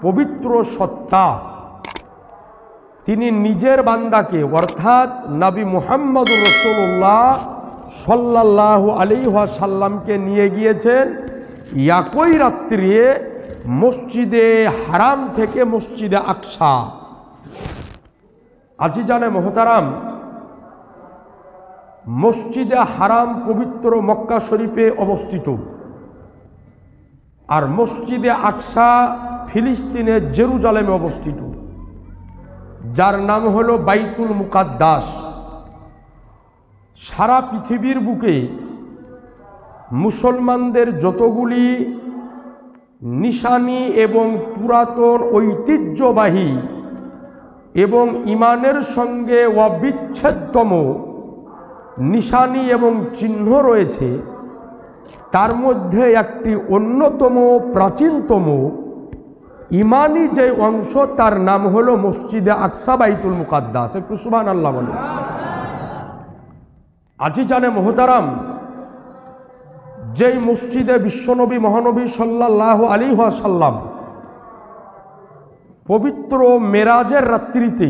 পবিত্র সত্তা, তিনি নিজের বান্দাকে অর্থাৎ নবী মুহাম্মদুর রাসূলুল্লাহ সাল্লাল্লাহু আলাইহি ওয়াসাল্লামকে নিয়ে গিয়েছেন একই রাত্রে মসজিদে হারাম থেকে মসজিদে আকসা। আজিজানে মোহতারাম, মসজিদে হারাম পবিত্র মক্কা শরীফে অবস্থিত, আর মসজিদে আকসা ফিলিস্তিনের জেরুজালেমে অবস্থিত, যার নাম হলো বাইতুল মুকাদ্দাস। সারা পৃথিবীর বুকে মুসলমানদের যতগুলি নিশানি এবং পুরাতন ঐতিহ্যবাহী এবং ইমানের সঙ্গে অবিচ্ছেদ্যতম নিশানি এবং চিহ্ন রয়েছে, তার মধ্যে একটি অন্যতম প্রাচীনতম ইমানি যে অংশ, তার নাম হলো মসজিদে আকসা বাইতুল মুকাদ্দাস। একটু সুবহানাল্লাহ বলেন। আজিজানে মোহতারাম, যেই মসজিদে বিশ্বনবী মহানবী সাল্লাল্লাহু আলাইহি ওয়াসাল্লাম পবিত্র মেরাজের রাত্রিতে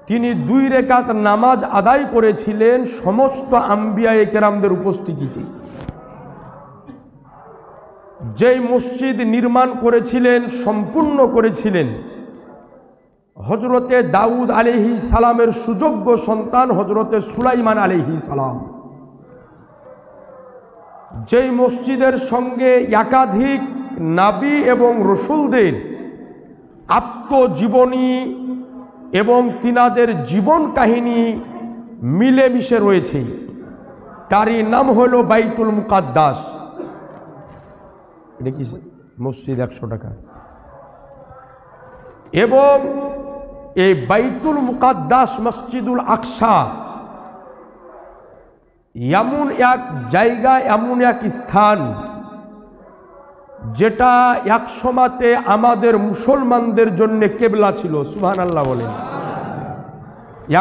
তিনি 2 রাকাত নামাজ আদায় করেছিলেন সমস্ত আম্বিয়ায়ে কেরামদের উপস্থিতিতে, যেই মসজিদ নির্মাণ করেছিলেন, সম্পূর্ণ করেছিলেন হযরতে দাউদ আলাইহিস সালামের সুযোগ্য সন্তান হযরতে সুলাইমান আলাইহিস সালাম, যেই মসজিদের সঙ্গে একাধিক নবী এবং রসুলদের আত্মজীবনী এবং তিনাদের জীবন কাহিনী মিলেমিশে রয়েছে, তারই নাম হলো বাইতুল মুকাদ্দাস। এটা কি মসজিদ? 100 টাকা। এবং এই বাইতুল মুকাদ্দাস মসজিদুল আকসা এমন এক জায়গা, এমন এক স্থান, যেটা এক সময়তে আমাদের মুসলমানদের জন্য কেবলা ছিল। সুবহানাল্লাহ বলেন।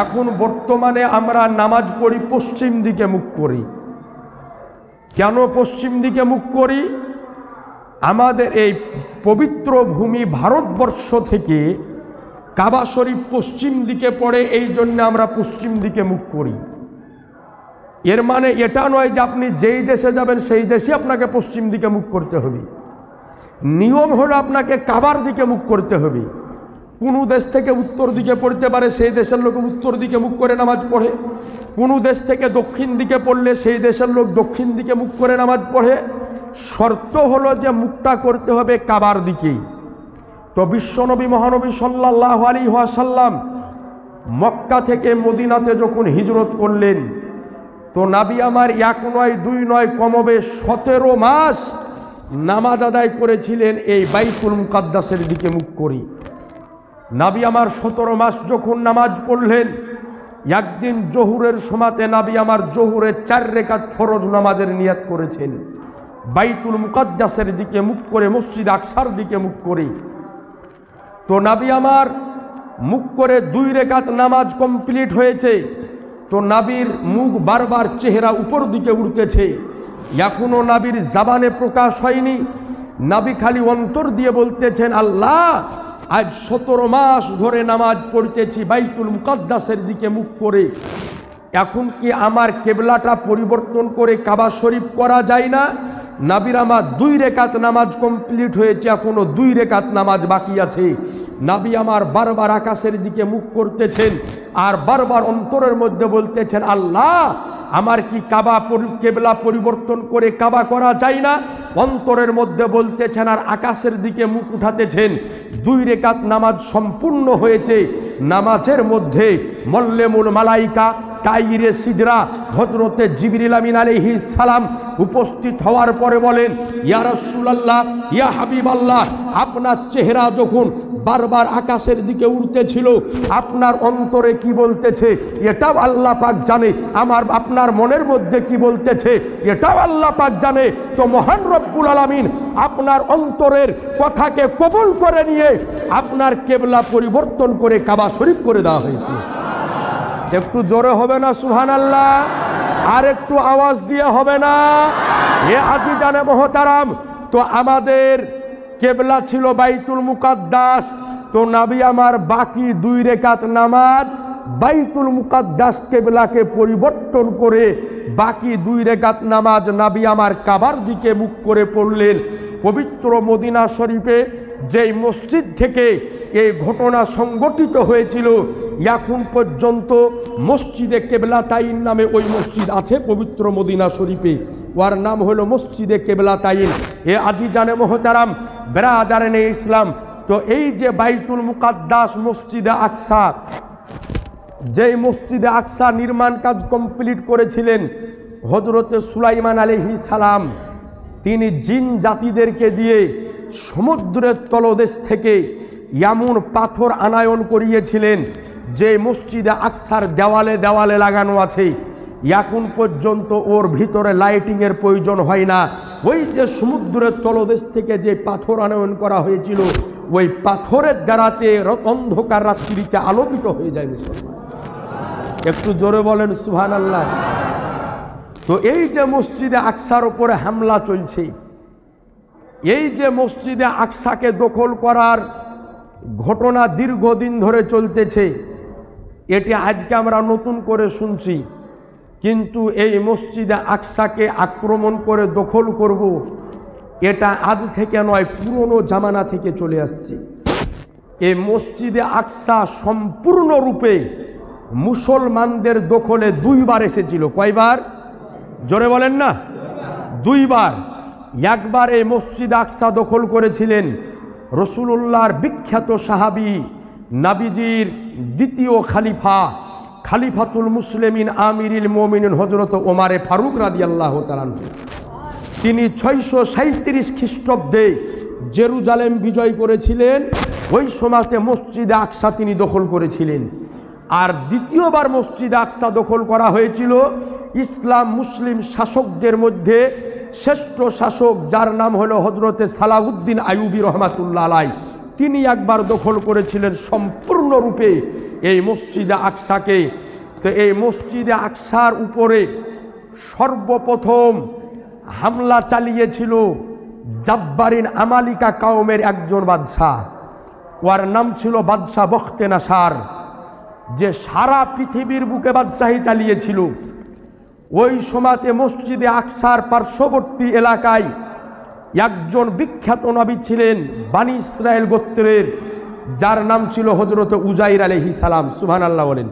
এখন বর্তমানে আমরা নামাজ পড়ি পশ্চিম দিকে মুখ করি। কেন পশ্চিম দিকে মুখ করি? আমাদের এই পবিত্র ভূমি ভারতবর্ষ থেকে কাবা শরীফ পশ্চিম দিকে পড়ে, এই জন্য আমরা পশ্চিম দিকে মুখ করি। এর মানে এটা নয় যে আপনি যেই দেশে যাবেন সেই দেশে আপনাকে পশ্চিম দিকে মুখ করতে হবে। নিয়ম হলো আপনাকে কাবার দিকে মুখ করতে হবে। কোনো দেশ থেকে উত্তর দিকে পড়তে পারে, সেই দেশের লোক উত্তর দিকে মুখ করে নামাজ পড়ে। কোনো দেশ থেকে দক্ষিণ দিকে পড়লে সেই দেশের লোক দক্ষিণ দিকে মুখ করে নামাজ পড়ে। শর্ত হলো যে মুখটা করতে হবে কাবার দিকেই। তো বিশ্বনবী মহানবী সাল্লাল্লাহু আলাইহি ওয়াসাল্লাম মক্কা থেকে মদিনাতে যখন হিজরত করলেন, তো নবী আমার 1 নয় 2 নয় কমবে 17 মাস নামাজ আদায় করেছিলেন এই বাইতুল মুকাদ্দাসের দিকে মুখ করি। নবী আমার 17 মাস যখন নামাজ পড়লেন, একদিন জোহরের সময়তে নবী আমার জোহরে 4 রাকাত ফরজ নামাজের নিয়াত করেছেন, বাইতুল মুকাদ্দাসের দিকে মুখ করে, মসজিদ আকসার দিকে মুখ করে। তো নবী আমার মুখ করে 2 রাকাত নামাজ কমপ্লিট হয়েছে। তো নবীর মুখ বারবার চেহারা উপর দিকে উঠতেছে, এখনো নবীর জবানে প্রকাশ হয়নি। নবী খালি অন্তর দিয়ে বলতেছেন, আল্লাহ আজ 17 মাস ধরে নামাজ পড়তেছি বাইতুল মুকাদ্দাসের দিকে মুখ করে, এখন কি আমার কেবলাটা পরিবর্তন করে কাবা শরীফ করা যায় না? নবীর আমার 2 রাকাত নামাজ কমপ্লিট হয়েছে, এখনো 2 রাকাত নামাজ বাকি আছে। নবী আমার বারবার আকাশের দিকে মুখ করতেছেন আর বারবার অন্তরের মধ্যে বলতেছেন, আল্লাহ আমার কি কাবা কেবলা পরিবর্তন করে কাবা করা যায় না? অন্তরের মধ্যে বলতেছেন আর আকাশের দিকে মুখ উঠাতেছেন। 2 রাকাত নামাজ সম্পূর্ণ হয়েছে। নামাজের মধ্যে মল্লেমুল মালাইকা তাইরে সিদরা হযরতে জিবরিল আমিন আলাইহিস সালাম উপস্থিত হওয়ার পরে বলেন, ইয়া রাসূলুল্লাহ, ইয়া হাবিবাল্লাহ, আপনার চেহারা যখন বারবার আকাশের দিকে উঠতেছিল, আপনার অন্তরে কি বলতেছে এটাও আল্লাহ পাক জানে, আপনার মনের মধ্যে কি বলতেছে এটাও আল্লাহ পাক জানে। তো মহান রব্বুল আলামিন আপনার অন্তরের কথাকে কবুল করে নিয়ে আপনার কেবলা পরিবর্তন করে কাবা শরীফ করে দেওয়া হয়েছে। একটু জোরে হবে না সুবহানাল্লাহ? আর একটু আওয়াজ দিয়ে হবে না? এ আজিজানে মোহতারাম, তো আমাদের কেবলা ছিল বাইতুল মুকাদ্দাস। তো নবী আমার বাকি 2 রাকাত নামাজ বাইতুল মুকাদ্দাস কেবলাকে পরিবর্তন করে বাকি 2 রাকাত নামাজ নবী আমার কাবার দিকে মুখ করে পড়লেন। পবিত্র মদিনা শরীফে যেই মসজিদ থেকে এই ঘটনা সংগঠিত হয়েছিল, এখন পর্যন্ত মসজিদে কেবলাতাইন নামে ওই মসজিদ আছে পবিত্র মদিনা শরীফে। ওর নাম হলো মসজিদে কেবলাতাইন। এ আজিজানে মোহতারাম, বেরাদারানে ইসলাম, তো এই যে বাইতুল মুকাদ্দাস মসজিদে আকসা, যেই মসজিদে আকসা নির্মাণ কাজ কমপ্লিট করেছিলেন হযরতে সুলাইমান আলাইহিস সালাম, তিনি জিন জাতিদেরকে দিয়ে সমুদ্রের তলদেশ থেকে এমন পাথর আনায়ন করিয়েছিলেন যে মসজিদে আকসার দেওয়ালে দেওয়ালে লাগানো আছে। এখন পর্যন্ত ওর ভিতরে লাইটিংয়ের প্রয়োজন হয় না। ওই যে সমুদ্রের তলদেশ থেকে যে পাথর আনয়ন করা হয়েছিল, ওই পাথরের দ্বারাতে অন্ধকার রাত্রিতে আলোকিত হয়ে যায় মুসলমান। একটু জোরে বলেন সুবহানাল্লাহ। তো এই যে মসজিদে আকসার উপরে হামলা চলছে, এই যে মসজিদে আকসাকে দখল করার ঘটনা দীর্ঘদিন ধরে চলতেছে, এটি আজকে আমরা নতুন করে শুনছি। কিন্তু এই মসজিদে আকসাকে আক্রমণ করে দখল করব, এটা আজ থেকে নয়, পুরনো জামানা থেকে চলে আসছে। এই মসজিদে আকসা সম্পূর্ণরূপে মুসলমানদের দখলে 2 বার এসেছিল। কয়বার? জোরে বলেন না। 2 বার। একবার এই মসজিদ আকসা দখল করেছিলেন রাসূলুল্লাহর বিখ্যাত সাহাবী, নবীজির দ্বিতীয় খলিফা, খলিফাতুল মুসলিমিন আমিরুল মুমিনিন হযরত ওমর ফারুক রাদিয়াল্লাহু তাআলা। তিনি 637 খ্রিস্টাব্দে জেরুজালেম বিজয় করেছিলেন। ওই সময়তে মসজিদে আকসা তিনি দখল করেছিলেন। আর দ্বিতীয়বার মসজিদ আকসা দখল করা হয়েছিল ইসলাম মুসলিম শাসকদের মধ্যে শ্রেষ্ঠ শাসক, যার নাম হলো হযরতে সালাউদ্দিন আইয়ুবী রহমাতুল্লাহ আলাই। তিনি একবার দখল করেছিলেন সম্পূর্ণরূপে এই মসজিদে আকসাকে। তো এই মসজিদে আকসার উপরে সর্বপ্রথম হামলা চালিয়েছিল জাব্বারিন আমালিকা কওমের একজন বাদশাহ। ওর নাম ছিল বাদশাহ বখতে নাসার, যে সারা পৃথিবীর বুকে বাদশাহী চালিয়েছিল। ওই সময়তে মসজিদে আকসার পার্শ্ববর্তী এলাকায় একজন বিখ্যাত নবী ছিলেন বানি ইসরায়েল গোত্রের, যার নাম ছিল হযরত উজাইর আলাইহিস সালাম। সুবহানাল্লাহ বলেন।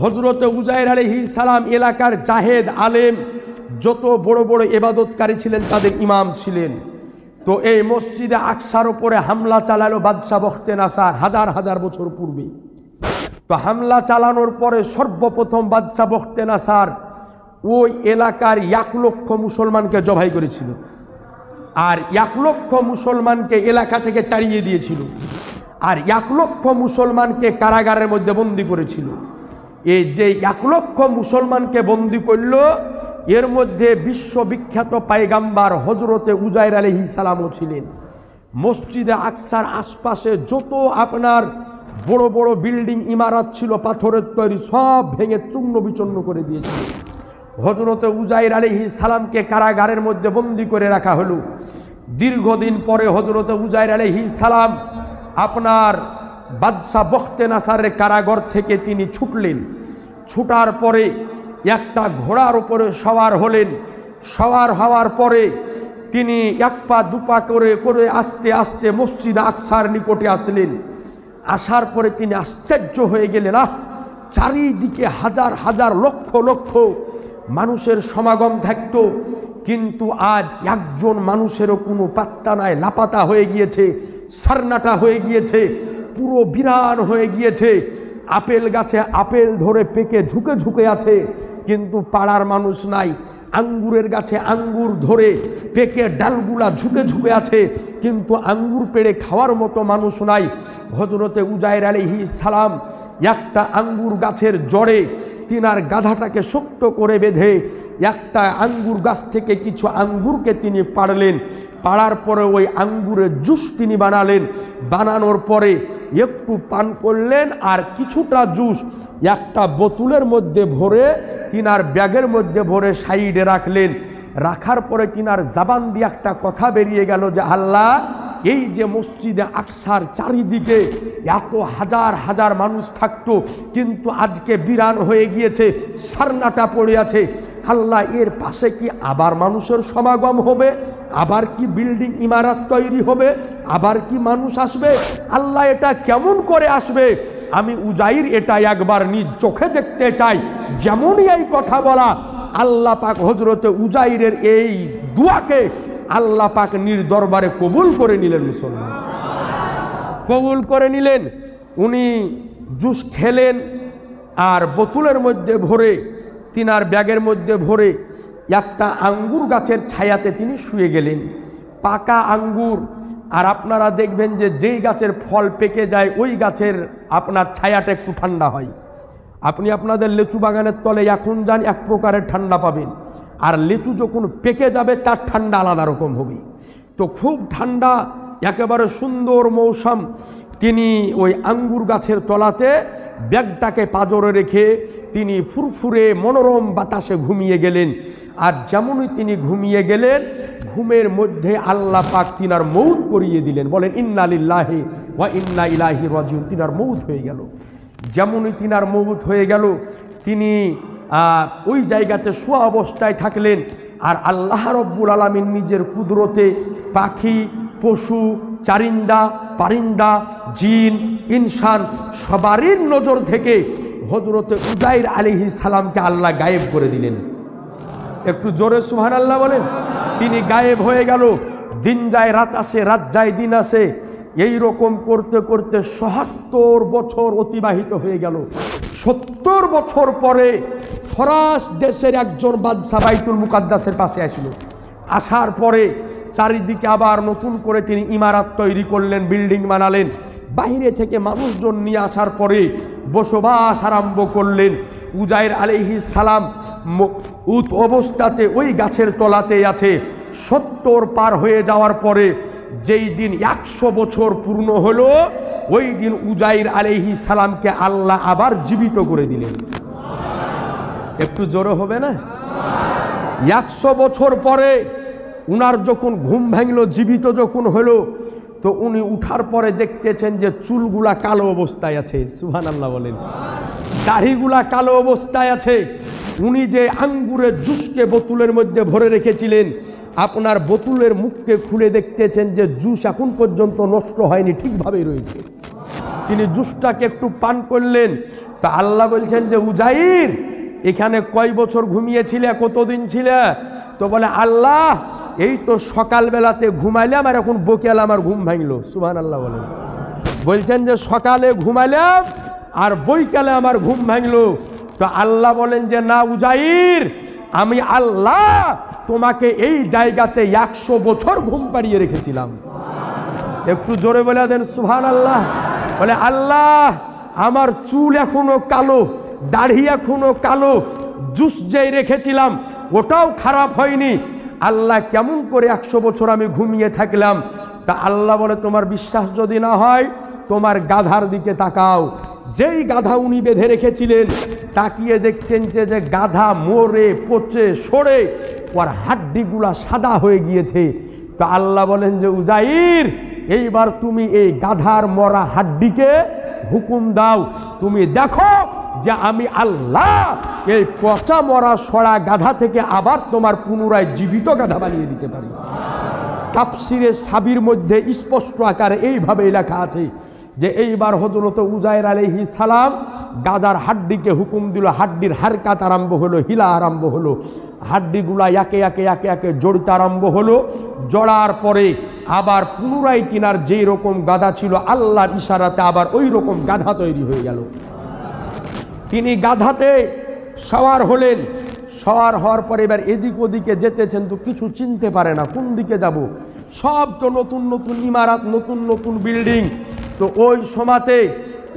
হযরত উজাইর আলাইহিস সালাম এলাকার জাহেদ আলেম, যত বড় বড় ইবাদতকারী ছিলেন তাদের ইমাম ছিলেন। তো এই মসজিদে আকসার উপরে হামলা চালালো বাদশাহ বখতে নাসার হাজার হাজার বছর পূর্বে। তো হামলা চালানোর পরে সর্বপ্রথম বাদশাহ বখতে নাসার ওই এলাকার 1 লক্ষ মুসলমানকে জবাই করেছিল, আর 1 লক্ষ মুসলমানকে এলাকা থেকে তাড়িয়ে দিয়েছিল, আর 1 লক্ষ মুসলমানকে কারাগারের মধ্যে বন্দী করেছিল। এই যে 1 লক্ষ মুসলমানকে বন্দী করল, এর মধ্যে বিশ্ববিখ্যাত পায়গাম্বার হযরতে উজাইর আলাইহিস সালামও ছিলেন। মসজিদে আকসার আশপাশে যত আপনার বড় বড় বিল্ডিং ইমারত ছিল পাথরের তৈরি, সব ভেঙে চূর্ণ বিচূর্ণ করে দিয়েছিল। হযরতে উজাইর আলাইহিস সালামকে কারাগারের মধ্যে বন্দী করে রাখা হলো। দীর্ঘদিন পরে হযরতে উজাইর আলাইহিস সালাম আপনার বাদশাহ বখতে নাসারের কারাগার থেকে তিনি ছুটলেন। ছুটার পরে একটা ঘোড়ার উপরে সওয়ার হলেন। সওয়ার হওয়ার পরে তিনি 1 পা 2 পা করে করে আস্তে আস্তে মসজিদ আকসার নিকটে আসলেন। আসার পরে তিনি আশ্চর্য হয়ে গেলেন, চারিদিকে হাজার হাজার লক্ষ লক্ষ মানুষের সমাগম থাকতো, কিন্তু আজ একজন মানুষেরও কোনো পাত্তা নাই, লাপাতা হয়ে গিয়েছে, সারনাটা হয়ে গিয়েছে, পুরো বিরান হয়ে গিয়েছে। আপেল গাছে আপেল ধরে পেকে ঝুঁকে ঝুঁকে আছে, কিন্তু পাড়ার মানুষ নাই। আঙ্গুরের গাছে আঙ্গুর ধরে পেকে ডালগুলা ঝুঁকে ঝুঁকে আছে, কিন্তু আঙ্গুর পেড়ে খাওয়ার মতো মানুষ নাই। হযরতে উজাইর আলাইহিস সালাম একটা আঙ্গুর গাছের জড়ে তিনার গাধাটাকে শক্ত করে বেঁধে একটা আঙ্গুর গাছ থেকে কিছু আঙ্গুরকে তিনি পাড়লেন। পাড়ার পরে ওই আঙ্গুরের জুস তিনি বানালেন। বানানোর পরে একটু পান করলেন, আর কিছুটা জুস একটা বোতলের মধ্যে ভরে তিনার ব্যাগের মধ্যে ভরে সাইডে রাখলেন। রাখার পরে তিনার জবান দিয়ে একটা কথা বেরিয়ে গেল যে আল্লাহ, এই যে মসজিদে আকসার চারিদিকে এত হাজার হাজার মানুষ থাকতো, কিন্তু আজকে বিরান হয়ে গিয়েছে, সারনাটা পড়ে আছে। আল্লাহ, এর পাশে কি আবার মানুষের সমাগম হবে? আবার কি বিল্ডিং ইমারত তৈরি হবে? আবার কি মানুষ আসবে? আল্লাহ, এটা কেমন করে আসবে? আমি উজাইর এটা একবার নিজ চোখে দেখতে চাই। যেমনই এই কথা বলা, আল্লাহ পাক হযরতে উজাইরের এই দুয়াকে আল্লাহ পাক নির দরবারে কবুল করে নিলেন। মুসলমান কবুল করে নিলেন। উনি জুস খেলেন আর বোতলের মধ্যে ভরে, তিনার ব্যাগের মধ্যে ভরে একটা আঙ্গুর গাছের ছায়াতে তিনি শুয়ে গেলেন। পাকা আঙ্গুর, আর আপনারা দেখবেন যে যেই গাছের ফল পেকে যায় ওই গাছের আপনার ছায়াটা একটু ঠান্ডা হয়। আপনি আপনাদের লিচু বাগানের তলে এখন যান, এক প্রকারের ঠান্ডা পাবেন, আর লিচু যখন পেকে যাবে তার ঠান্ডা আলাদা রকম হবে। তো খুব ঠান্ডা, একেবারে সুন্দর মৌসুম। তিনি ওই আঙ্গুর গাছের তলাতে ব্যাগটাকে পাজরে রেখে তিনি ফুরফুরে মনোরম বাতাসে ঘুমিয়ে গেলেন। আর যেমনই তিনি ঘুমিয়ে গেলেন, ঘুমের মধ্যে আল্লাহ পাক তিনার মৌত করিয়ে দিলেন। বলেন ইন্না লিল্লাহি ওয়া ইন্না ইলাইহি রাজিউন। তিনার মৌত হয়ে গেল। যেমনই তিনার মৌত হয়ে গেল, তিনি ওই জায়গাতে শোয়া অবস্থায় থাকলেন। আর আল্লাহ রব্বুল আলামিন নিজের কুদরতে পাখি, পশু, চারিন্দা, পারিন্দা, জিন, ইনসান সবারই নজর থেকে হযরতে উজাইর আলাইহিস সালামকে আল্লাহ গায়েব করে দিলেন। একটু জোরে সুবহানাল্লাহ বলেন। তিনি গায়েব হয়ে গেল। দিন যায় রাত আসে, রাত যায় দিন আসে, এই রকম করতে করতে ৭৭ বছর অতিবাহিত হয়ে গেল। ৭০ বছর পরে ফরাস দেশের একজন বাদশা বাইতুল মুকাদ্দাসের পাশে আসলো। আসার পরে চারিদিকে আবার নতুন করে তিনি ইমারত তৈরি করলেন, বিল্ডিং বানালেন। বাইরে থেকে মানুষজন নিয়ে আসার পরে বসবাস আরম্ভ করলেন। উজাইর আলাইহিস সালাম উত অবস্থাতে ওই গাছের তলাতে আছে। ৭০ পার হয়ে যাওয়ার পরে যেই দিন ১০০ বছর পূর্ণ হলো, ওই দিন উজাইর আলাইহিস সালামকে আল্লাহ আবার জীবিত করে দিলেন। একটু জোরে হবে না? ১০০ বছর পরে উনার যখন ঘুম ভাঙল, জীবিত যখন হলো, তো উনি উঠার পরে দেখতেছেন যে চুলগুলা কালো অবস্থায় আছে। সুবহানাল্লাহ বলেন। দাড়িগুলা কালো অবস্থায় আছে। উনি যে আঙ্গুরের জুসকে বোতলের মধ্যে ভরে রেখেছিলেন, আপনার বোতলের মুখকে খুলে দেখতেছেন যে জুস এখন পর্যন্ত নষ্ট হয়নি, ঠিকভাবেই রয়েছে। তিনি জুসটাকে একটু পান করলেন। তা আল্লাহ বলছেন যে উজাইর, এখানে কয় বছর ঘুমিয়েছিলে, কতদিন ছিলে? তো বলে আল্লাহ, এই তো সকালবেলাতে ঘুমাইলাম আর এখন বকেল আমার ঘুম ভাঙলো। সুবহানাল্লাহ বলেন। বলছেন যে সকালে ঘুমাইলাম আর বৈকালে আমার ঘুম ভাঙলো। তো আল্লাহ বলেন যে না উজাইর, আমি আল্লাহ তোমাকে এই জায়গাতে ১০০ বছর ঘুম পাড়িয়ে রেখেছিলাম। একটু জোরে বলে দেন সুবহানাল্লাহ। বলে আল্লাহ, আমার চুল এখনো কালো, দাড়ি এখনো কালো, জুস যেই রেখেছিলাম ওটাও খারাপ হয়নি। আল্লাহ, কেমন করে ১০০ বছর আমি ঘুমিয়ে থাকলাম? তা আল্লাহ বলে তোমার বিশ্বাস যদি না হয় তোমার গাধার দিকে তাকাও। যেই গাধা উনি বেঁধে রেখেছিলেন, তাকিয়ে দেখছেন যে গাধা মরে পচে সরে ওর হাড্ডিগুলা সাদা হয়ে গিয়েছে। তো আল্লাহ বলেন যে উজাইর, এইবার তুমি এই গাধার মরা হাড্ডিকে হুকুম দাও, তুমি দেখো যে আমি আল্লাহ এই পচা মরা সরা গাধা থেকে আবার তোমার পুনরায় জীবিত গাধা বানিয়ে দিতে পারি। তাফসিরে সাবির মধ্যে স্পষ্ট আকারে এইভাবে লেখা আছে যে এইবার হযরত উজাইর আলাইহিস সালাম গাদার হাড্ডিকে হুকুম দিল। হাড্ডির হারকাত আরম্ভ হলো, হিলা আরম্ভ হলো, হাড্ডিগুলা একে একে একে একে জড়িতে আরম্ভ হলো। জড়ার পরে আবার পুনরায় কিনার যেই রকম গাধা ছিল, আল্লাহর ইশারাতে আবার ওই রকম গাধা তৈরি হয়ে গেল। তিনি গাধাতে সওয়ার হলেন। সওয়ার হওয়ার পরে এবার এদিক ওদিকে যেতেছেন, তো কিছু চিনতে পারে না কোন দিকে যাব। সব তো নতুন নতুন ইমারত, নতুন নতুন বিল্ডিং। তো ওই সময়তে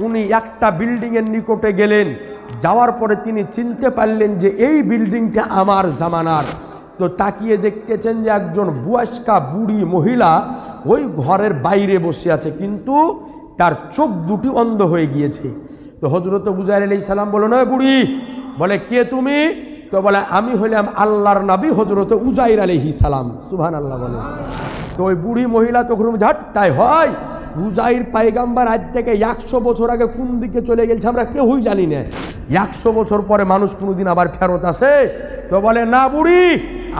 উনি একটা বিল্ডিংয়ের নিকটে গেলেন। যাওয়ার পরে তিনি চিনতে পারলেন যে এই বিল্ডিংটা আমার জামানার। তো তাকিয়ে দেখতেছেন যে একজন বয়স্কা বুড়ি মহিলা ওই ঘরের বাইরে বসে আছে, কিন্তু তার চোখ দুটি অন্ধ হয়ে গিয়েছে। তো হযরত উজাইর আলাইহিস সালাম বললেন, ওই বুড়ি, বলে কে তুমি? তো বলে আমি হইলাম আল্লাহর নবী হযরত উজাইর আলাইহিস সালাম। সুবহানাল্লাহ বলে। তো ওই বুড়ি মহিলা তখন ঝাট তাই হয়, উজাইর পায়গাম্বার আজ থেকে 100 বছর আগে কোন দিকে চলে গেছে আমরা কেউই জানি না। 100 বছর পরে মানুষ কোনোদিন আবার ফেরত আসে? তো বলে না বুড়ি,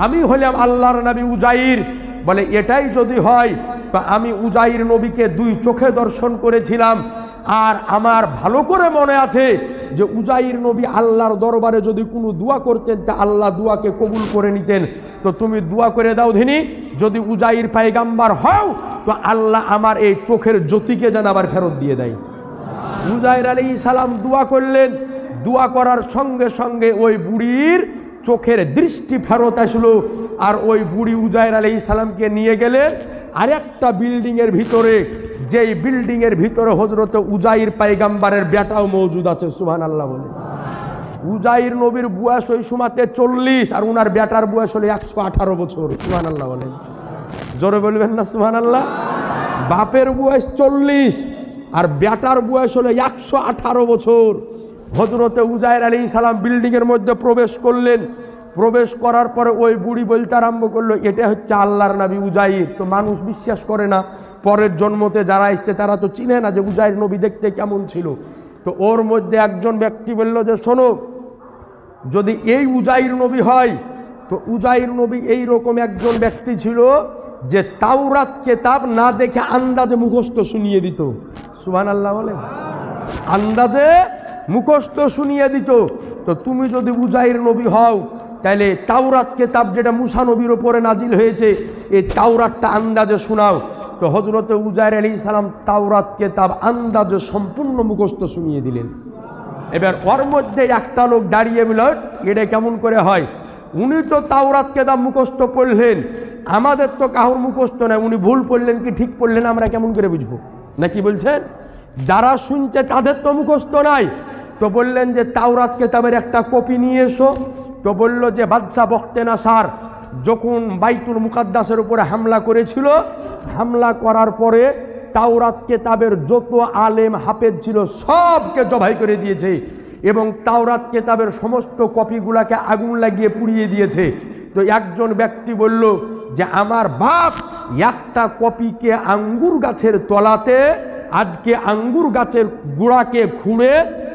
আমি হইলাম আল্লাহর নবী উজাইর। বলে এটাই যদি হয় তো আমি উজাইর নবীকে 2 চোখে দর্শন করেছিলাম, আর আমার ভালো করে মনে আছে যে উজাইর নবী আল্লাহর দরবারে যদি কোনো দোয়া করতেন তা আল্লাহ দোয়াকে কবুল করে নিতেন। তো তুমি দোয়া করে দাও ধিনি, যদি উজাইর পায়গাম্বার হও তো আল্লাহ আমার এই চোখের জ্যোতিকে যেন আবার ফেরত দিয়ে দেয়। উজাইর আলাইহিস সালাম দোয়া করলেন। দোয়া করার সঙ্গে সঙ্গে ওই বুড়ির চোখের দৃষ্টি ফেরত আসলো, আর ওই বুড়ি উজাইর আলাইহিস সালামকে নিয়ে গেলেন আরেকটা বিল্ডিংয়ের ভিতরে, যেই বিল্ডিংয়ের ভিতরে হযরত উজাইর পায়গাম্বারের বেটাও মৌজুদ আছে। সুবহানাল্লাহ বলে। উজাইর নবীর বয়স ওই সময়তে 40 আর উনার বেটার বয়স হলো 118 বছর। সুবহানাল্লাহ বলেন, জোরে বলবেন না সুবহানাল্লাহ। বাপের বয়স 40 আর বেটার বয়স হলো 118 বছর। হযরত উজাইর আলাইহিস সালাম বিল্ডিংয়ের মধ্যে প্রবেশ করলেন। প্রবেশ করার পরে ওই বুড়ি বলতে আরম্ভ করলো এটা হচ্ছে আল্লাহর নবী উজাইর। তো মানুষ বিশ্বাস করে না, পরের জন্মতে যারা এসছে তারা তো চিনে না যে উজাইর নবী দেখতে কেমন ছিল। তো ওর মধ্যে একজন ব্যক্তি বলল যে শোনো, যদি এই উজাইর নবী হয় তো উজাইর নবী এই রকম একজন ব্যক্তি ছিল যে তাওরাত কিতাব না দেখে আন্দাজে মুখস্থ শুনিয়ে দিত। সুবহানাল্লাহ বলে। আন্দাজে মুখস্থ শুনিয়ে দিত। তো তুমি যদি উজাইর নবী হও তাহলে তাওরাত কিতাব যেটা মুসা নবীর ওপরে নাজিল হয়েছে এই তাওরাতটা আন্দাজে শোনাও। তো হযরত উজাইর আলাইহিস সালাম তাওরাত কিতাব আন্দাজে সম্পূর্ণ মুখস্থ শুনিয়ে দিলেন। এবার ওর মধ্যে একটা লোক দাঁড়িয়ে বলল এটা কেমন করে হয়, উনি তো তাওরাত কিতাব মুখস্থ পড়লেন, আমাদের তো কাহুর মুখস্থ নাই, উনি ভুল পড়লেন কি ঠিক পড়লেন আমরা কেমন করে বুঝবো? নাকি বলছেন যারা শুনছে তাদের তো মুখস্থ নাই। তো বললেন যে তাওরাত কিতাবের একটা কপি নিয়ে এসো। তো বলল যে বাদশা বখতে নাসার যখন বাইতুল মুকাদ্দাসের উপরে হামলা করেছিল, হামলা করার পরে তাওরাত কিতাবের যত আলেম হাফেজ ছিল সবকে জবাই করে দিয়েছে এবং তাওরাত কিতাবের সমস্ত কপিগুলাকে আগুন লাগিয়ে পুড়িয়ে দিয়েছে। তো একজন ব্যক্তি বলল যে আমার বাপ একটা কপিকে আঙ্গুর গাছের তলাতে আজকে আঙ্গুর গাছের গোড়াকে খুঁড়ে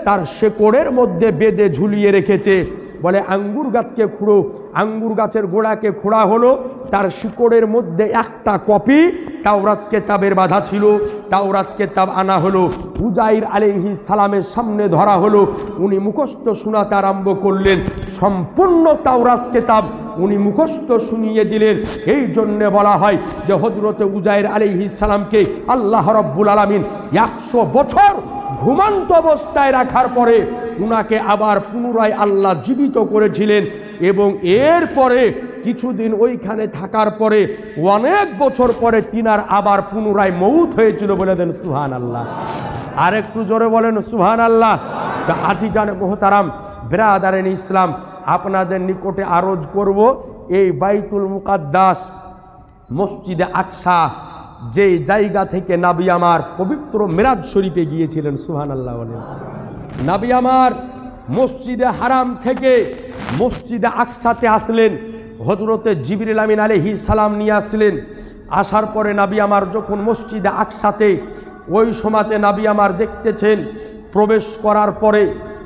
তার শেকড়ের মধ্যে বেঁধে ঝুলিয়ে রেখেছে। বলে আঙ্গুর গাছকে খুঁড়ো, আঙ্গুর গাছের গোড়াকে খোঁড়া হলো, তার শিকড়ের মধ্যে একটা কপি তাওরাত কিতাবের বাঁধা ছিল। তাওরাত কিতাব আনা হলো, উজাইর আলাইহিস সালামের সামনে ধরা হলো, উনি মুখস্থ শোনাতে আরম্ভ করলেন। সম্পূর্ণ তাওরাত কিতাব উনি মুখস্থ শুনিয়ে দিলেন। এই জন্যে বলা হয় যে হযরত উজাইর আলাইহিস সালামকে আল্লাহ রাব্বুল আলামিন 100 বছর ঘুমন্ত অবস্থায় রাখার পরে উনাকে আবার পুনরায় আল্লাহ জীবিত করেছিলেন এবং এরপরে কিছুদিন ওইখানে থাকার পরে অনেক বছর পরে তিনার আবার পুনরায় মৌত হয়েছিল। বলে দেন সুবহানাল্লাহ। আর একটু জোরে বলেন সুবহানাল্লাহ। আজিজান মোহতারাম বিরাদারান ইসলাম, আপনাদের নিকটে আরজ করব এই বাইতুল মুকাদ্দাস মসজিদে আকসা যেই জায়গা থেকে নবী আমার পবিত্র মিরাজ শরীফে গিয়েছিলেন। সুবহানাল্লাহ বলেন। নবী আমার মসজিদে হারাম থেকে মসজিদে আকসাতে আসলেন, হযরতে জিবরিল আমিন আলাইহিস সালাম নিয়ে আসলেন। আসার পরে নবী আমার যখন মসজিদে আকসাতে ওই সময়তে নবী আমার দেখতেছেন প্রবেশ করার পরে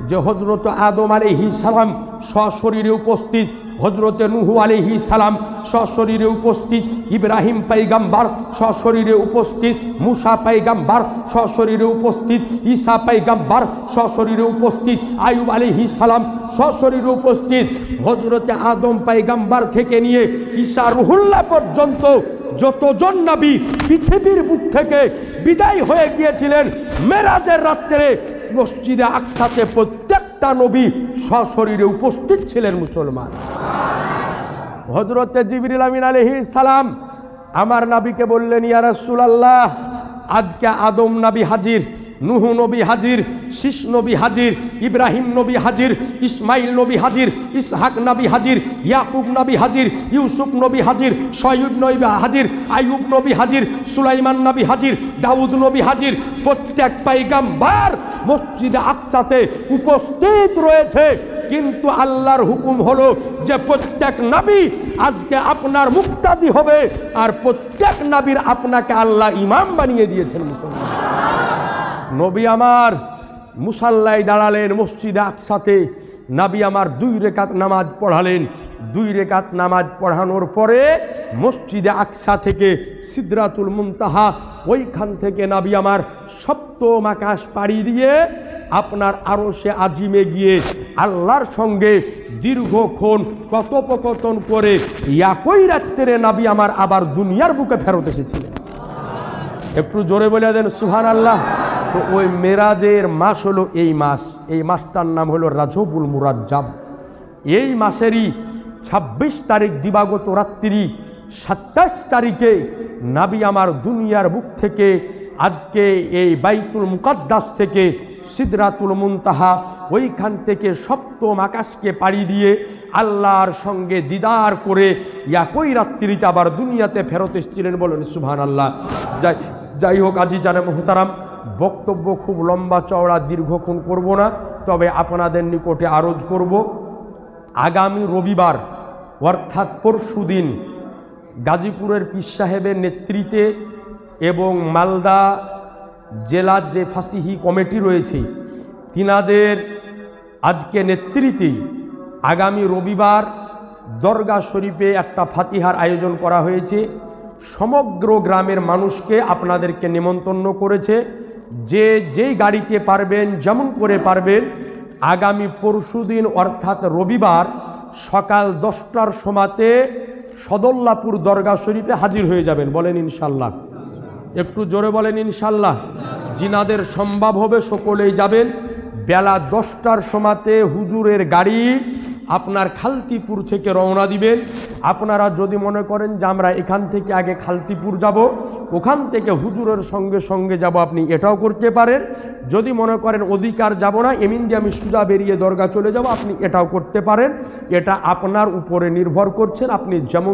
যে হযরত আদম আলাইহিস সালাম সশরীরে উপস্থিত, হযরতে নূহ আলাইহিস সালাম সশরীরে উপস্থিত, ইব্রাহিম পয়গম্বর সশরীরে উপস্থিত, মুসা পয়গম্বর সশরীরে উপস্থিত, ঈসা পয়গম্বর সশরীরে উপস্থিত, আইয়ুব আলাইহিস সালাম সশরীরে উপস্থিত। হযরতে আদম পয়গম্বর থেকে নিয়ে ঈসা রুহুল্লাহ পর্যন্ত যতজন নবী পৃথিবীর বুক থেকে বিদায় হয়ে গিয়েছিলেন মেরাজের রাত্রে মসজিদে আকসাতে প্রত্যেকটা নবী সশরীরে উপস্থিত ছিলেন। মুসলমান হযরতে জিবরিল আমিন আলাইহিস সালাম আমার নবীকে বললেন ইয়া রাসূলুল্লাহ আজকে আদম নবী হাজির, নূহ নবী হাজির, শীষ নবী হাজির, ইব্রাহিম নবী হাজির, ইসমাইল নবী হাজির, ইসহাক নবী হাজির, ইয়াকুব নবী হাজির, ইউসুফ নবী হাজির, শয়ুব নবী হাজির, আইয়ুব নবী হাজির, সুলাইমান নবী হাজির, দাউদ নবী হাজির। প্রত্যেক পয়গম্বর মসজিদে আকসাতে উপস্থিত রয়েছে, কিন্তু আল্লাহর হুকুম হলো যে প্রত্যেক নবী আজকে আপনার মুক্তাদি হবে, আর প্রত্যেক নবীর আপনাকে আল্লাহ ইমাম বানিয়ে দিয়েছেন। মুসলমান নবী আমার মুসাল্লায় দাঁড়ালেন মসজিদে আকসাতে, নবী আমার 2 রেকাত নামাজ পড়ালেন। 2 রেকাত নামাজ পড়ানোর পরে মসজিদে আকসা থেকে সিদরাতুল মুনতাহা, ওইখান থেকে নবী আমার সপ্তম আকাশ পাড়ি দিয়ে আপনার আরশে আজিমে গিয়ে আল্লাহর সঙ্গে দীর্ঘক্ষণ কথোপকথন করে একই রাত্রে নবী আমার আবার দুনিয়ার বুকে ফেরত এসেছিলেন। একটু জোরে বলে দেন সুবহানাল্লাহ। তো ওই মেরাজের মাস হলো এই মাস, এই মাসটার নাম হলো রাজবুল মুরাজ্জাব। এই মাসেরই 26 তারিখ দিবাগত রাত্রি, 27 তারিখে নবী আমার দুনিয়ার বুক থেকে আজকে এই বাইতুল মুকাদ্দাস থেকে সিদরাতুল মুনতাহা, ওইখান থেকে সপ্তম আকাশকে পাড়ি দিয়ে আল্লাহর সঙ্গে দিদার করে একই রাত্রিতে আবার দুনিয়াতে ফেরত এসেছিলেন। বলেন সুবহানাল্লাহ। যাই হোক আজি জানে মোহতারাম, বক্তব্য খুব লম্বা চওড়া দীর্ঘক্ষণ করব না, তবে আপনাদের নিকটে আরজ করব, আগামী রবিবার অর্থাৎ পরশুদিন গাজীপুরের পীর সাহেবের নেতৃত্বে এবং মালদা জেলার যে ফাসিহি কমিটি রয়েছে তিনাদের আজকে নেতৃত্বে আগামী রবিবার দরগা শরীফে একটা ফাতিহার আয়োজন করা হয়েছে। সমগ্র গ্রামের মানুষকে আপনাদেরকে নিমন্ত্রণ করেছে, যে যেই গাড়িতে পারবেন যেমন করে পারবেন আগামী পরশুদিন অর্থাৎ রবিবার সকাল 10টার সময়তে সদল্লাপুর দরগা শরীফে হাজির হয়ে যাবেন। বলেন ইনশাল্লাহ। একটু জোরে বলেন ইনশাল্লাহ। জিনাদের সম্ভব হবে সকলেই যাবেন। বেলা 10টার সময়তে হুজুরের গাড়ি আপনার খালতিপুর থেকে রওনা দিবেন। আপনারা যদি মনে করেন যে আমরা এখান থেকে আগে খালতিপুর যাব, ওখান থেকে হুজুরের সঙ্গে সঙ্গে যাব, আপনি এটাও করতে পারেন। যদি মনে করেন অধিকার যাব না, এমনি দিয়ে আমি সোজা বেরিয়ে দরগা চলে যাব, আপনি এটাও করতে পারেন। এটা আপনার উপরে নির্ভর করছেন, আপনি যেমন